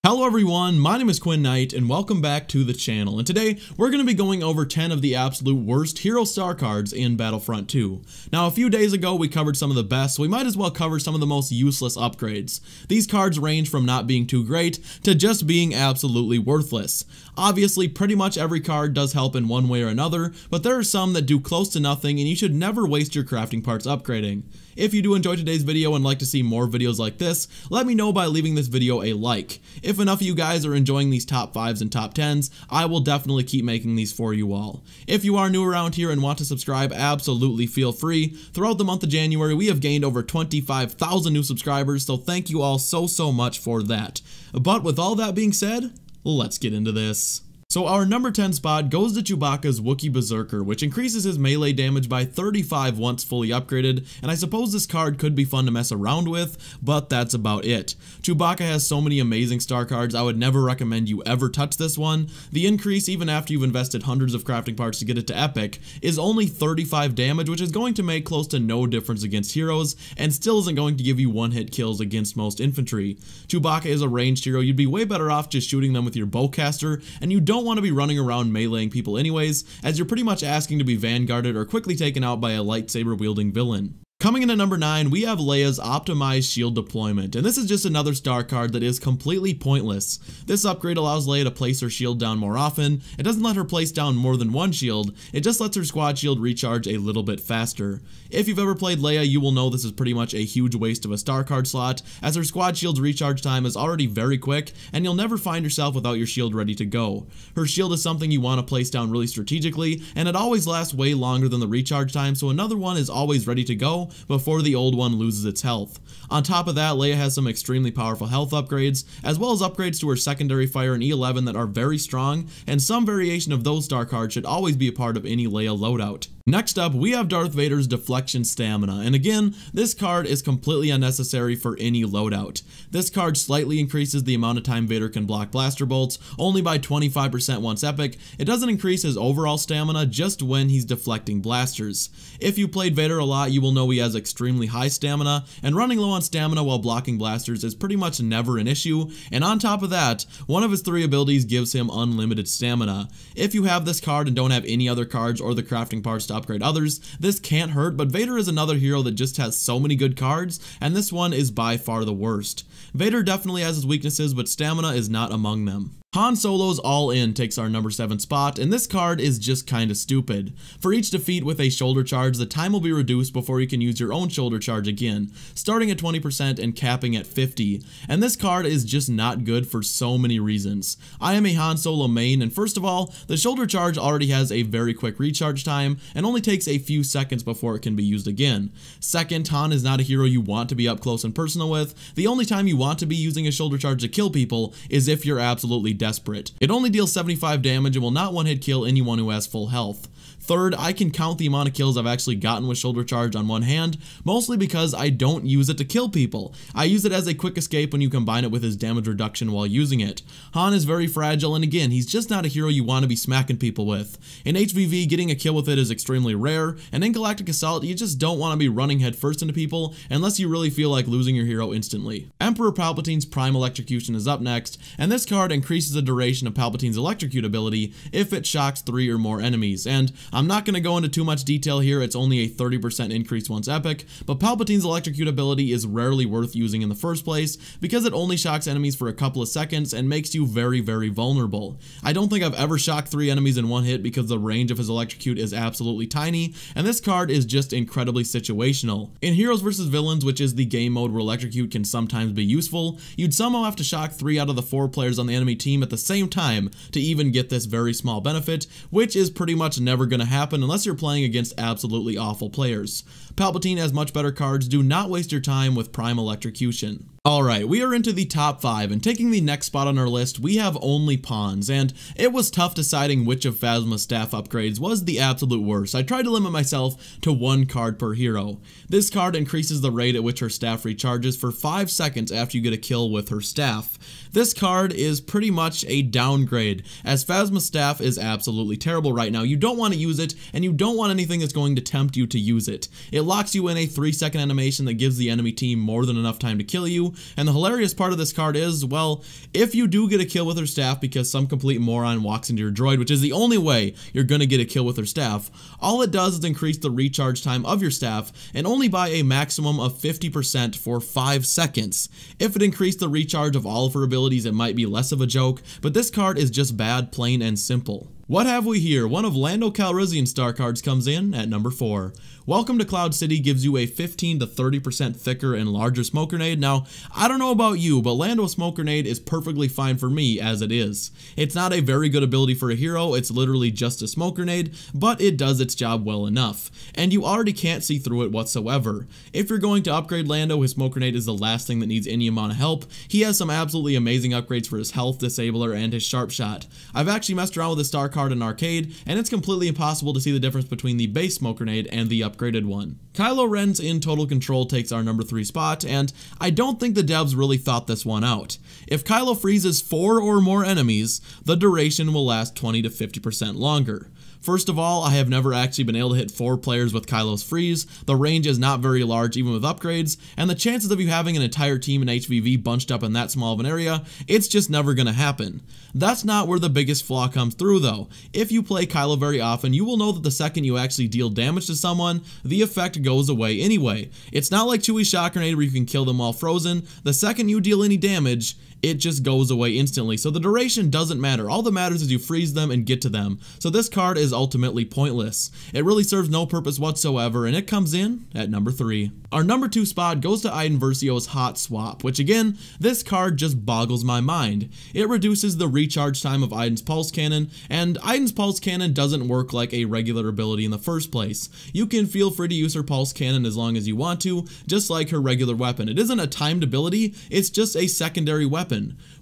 Hello everyone, my name is Quinn Knight and welcome back to the channel, and today we're going to be going over 10 of the absolute worst hero star cards in Battlefront 2. Now a few days ago we covered some of the best, so we might as well cover some of the most useless upgrades. These cards range from not being too great to just being absolutely worthless. Obviously pretty much every card does help in one way or another, but there are some that do close to nothing and you should never waste your crafting parts upgrading. If you do enjoy today's video and like to see more videos like this, let me know by leaving this video a like. If enough of you guys are enjoying these top 5s and top 10s, I will definitely keep making these for you all. If you are new around here and want to subscribe, absolutely feel free. Throughout the month of January, we have gained over 25,000 new subscribers, so thank you all so much for that. But with all that being said, let's get into this. So our number 10 spot goes to Chewbacca's WOOKIEE Berserker, which increases his melee damage by 35 once fully upgraded, and I suppose this card could be fun to mess around with, but that's about it. Chewbacca has so many amazing star cards, I would never recommend you ever touch this one. The increase, even after you've invested hundreds of crafting parts to get it to epic, is only 35 damage, which is going to make close to no difference against heroes, and still isn't going to give you one-hit kills against most infantry. Chewbacca is a ranged hero, you'd be way better off just shooting them with your bowcaster, and you don't want to be running around meleeing people anyways, as you're pretty much asking to be vanguarded or quickly taken out by a lightsaber wielding villain. Coming in at number 9, we have Leia's Optimized Shield Deployment, and this is just another star card that is completely pointless. This upgrade allows Leia to place her shield down more often. It doesn't let her place down more than one shield, it just lets her squad shield recharge a little bit faster. If you've ever played Leia, you will know this is pretty much a huge waste of a star card slot, as her squad shield's recharge time is already very quick, and you'll never find yourself without your shield ready to go. Her shield is something you want to place down really strategically, and it always lasts way longer than the recharge time, so another one is always ready to go before the old one loses its health. On top of that, Leia has some extremely powerful health upgrades, as well as upgrades to her secondary fire and E11 that are very strong, and some variation of those star cards should always be a part of any Leia loadout. Next up, we have Darth Vader's Deflection Stamina, and again, this card is completely unnecessary for any loadout. This card slightly increases the amount of time Vader can block blaster bolts, only by 25% once epic. It doesn't increase his overall stamina, just when he's deflecting blasters. If you played Vader a lot, you will know he has extremely high stamina, and running low on stamina while blocking blasters is pretty much never an issue, and on top of that, one of his 3 abilities gives him unlimited stamina. If you have this card and don't have any other cards or the crafting parts to upgrade others, this can't hurt, but Vader is another hero that just has so many good cards, and this one is by far the worst. Vader definitely has his weaknesses, but stamina is not among them. Han Solo's All In takes our number 7 spot, and this card is just kinda stupid. For each defeat with a shoulder charge, the time will be reduced before you can use your own shoulder charge again, starting at 20% and capping at 50, and this card is just not good for so many reasons. I am a Han Solo main, and first of all, the shoulder charge already has a very quick recharge time, and only takes a few seconds before it can be used again. Second, Han is not a hero you want to be up close and personal with. The only time you want to be using a shoulder charge to kill people is if you're absolutely desperate. It only deals 75 damage and will not one-hit kill anyone who has full health. Third, I can count the amount of kills I've actually gotten with shoulder charge on one hand, mostly because I don't use it to kill people. I use it as a quick escape when you combine it with his damage reduction while using it. Han is very fragile, and again, he's just not a hero you want to be smacking people with. In HVV, getting a kill with it is extremely rare, and in Galactic Assault, you just don't want to be running headfirst into people unless you really feel like losing your hero instantly. Emperor Palpatine's Prime Electrocution is up next, and this card increases the duration of Palpatine's electrocute ability if it shocks 3 or more enemies, and I'm not going to go into too much detail here, it's only a 30% increase once epic, but Palpatine's electrocute ability is rarely worth using in the first place because it only shocks enemies for a couple of seconds and makes you very vulnerable. I don't think I've ever shocked 3 enemies in one hit because the range of his electrocute is absolutely tiny, and this card is just incredibly situational. In Heroes vs Villains, which is the game mode where electrocute can sometimes be useful, you'd somehow have to shock 3 out of the 4 players on the enemy team at the same time to even get this very small benefit, which is pretty much never going to happen unless you're playing against absolutely awful players. Palpatine has much better cards. Do not waste your time with Prime Electrocution. Alright, we are into the top 5, and taking the next spot on our list, we have only pawns, and it was tough deciding which of Phasma's staff upgrades was the absolute worst. I tried to limit myself to 1 card per hero. This card increases the rate at which her staff recharges for 5 seconds after you get a kill with her staff. This card is pretty much a downgrade, as Phasma's staff is absolutely terrible right now. You don't want to use it, and you don't want anything that's going to tempt you to use it. It locks you in a 3-second animation that gives the enemy team more than enough time to kill you, and the hilarious part of this card is, well, if you do get a kill with her staff because some complete moron walks into your droid, which is the only way you're gonna get a kill with her staff, all it does is increase the recharge time of your staff, and only by a maximum of 50% for 5 seconds. If it increased the recharge of all of her abilities, it might be less of a joke, but this card is just bad, plain and simple. What have we here? One of Lando Calrissian's star cards comes in at number 4. Welcome to Cloud City gives you a 15 to 30% thicker and larger smoke grenade. Now, I don't know about you, but Lando's smoke grenade is perfectly fine for me as it is. It's not a very good ability for a hero, it's literally just a smoke grenade, but it does its job well enough. And you already can't see through it whatsoever. If you're going to upgrade Lando, his smoke grenade is the last thing that needs any amount of help. He has some absolutely amazing upgrades for his health disabler and his sharp shot. I've actually messed around with his star card in arcade, and it's completely impossible to see the difference between the base smoke grenade and the upgraded one. Kylo Ren's in total control takes our number 3 spot, and I don't think the devs really thought this one out. If Kylo freezes 4 or more enemies, the duration will last 20 to 50% longer. First of all, I have never actually been able to hit 4 players with Kylo's freeze. The range is not very large even with upgrades, and the chances of you having an entire team in HVV bunched up in that small of an area, it's just never gonna happen. That's not where the biggest flaw comes through though. If you play Kylo very often, you will know that the second you actually deal damage to someone, the effect goes away anyway. It's not like Chewie's shot grenade where you can kill them while frozen. The second you deal any damage, it just goes away instantly. So the duration doesn't matter. All that matters is you freeze them and get to them. So this card is ultimately pointless. It really serves no purpose whatsoever, and it comes in at number 3. Our number 2 spot goes to Iden Versio's Hot Swap, which again, this card just boggles my mind. It reduces the recharge time of Iden's Pulse Cannon, and Iden's Pulse Cannon doesn't work like a regular ability in the first place. You can feel free to use her Pulse Cannon as long as you want to, just like her regular weapon. It isn't a timed ability, it's just a secondary weapon.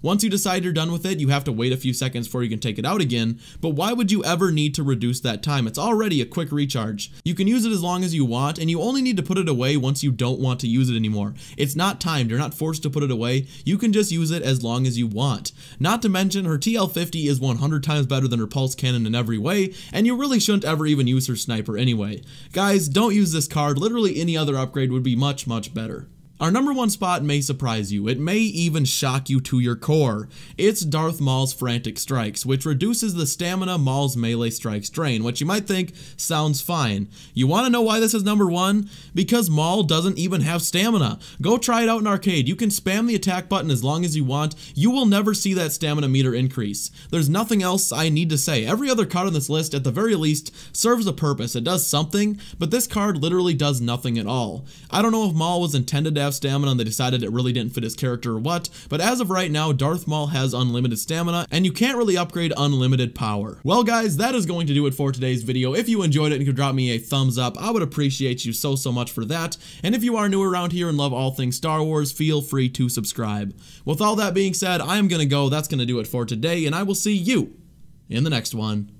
Once you decide you're done with it, you have to wait a few seconds before you can take it out again, but why would you ever need to reduce that time? It's already a quick recharge. You can use it as long as you want, and you only need to put it away once you don't want to use it anymore. It's not timed, you're not forced to put it away, you can just use it as long as you want. Not to mention, her TL50 is 100 times better than her Pulse Cannon in every way, and you really shouldn't ever even use her sniper anyway. Guys, don't use this card, literally any other upgrade would be much better. Our number 1 spot may surprise you. It may even shock you to your core. It's Darth Maul's Frantic Strikes, which reduces the stamina Maul's melee strikes drain, which you might think sounds fine. You want to know why this is number 1? Because Maul doesn't even have stamina. Go try it out in arcade. You can spam the attack button as long as you want. You will never see that stamina meter increase. There's nothing else I need to say. Every other card on this list, at the very least, serves a purpose. It does something, but this card literally does nothing at all. I don't know if Maul was intended to have stamina and they decided it really didn't fit his character or what, but as of right now, Darth Maul has unlimited stamina, and you can't really upgrade unlimited power. Well guys, that is going to do it for today's video. If you enjoyed it and could drop me a thumbs up, I would appreciate you so much for that, and if you are new around here and love all things Star Wars, feel free to subscribe. With all that being said, I am gonna go, that's gonna do it for today, and I will see you in the next one.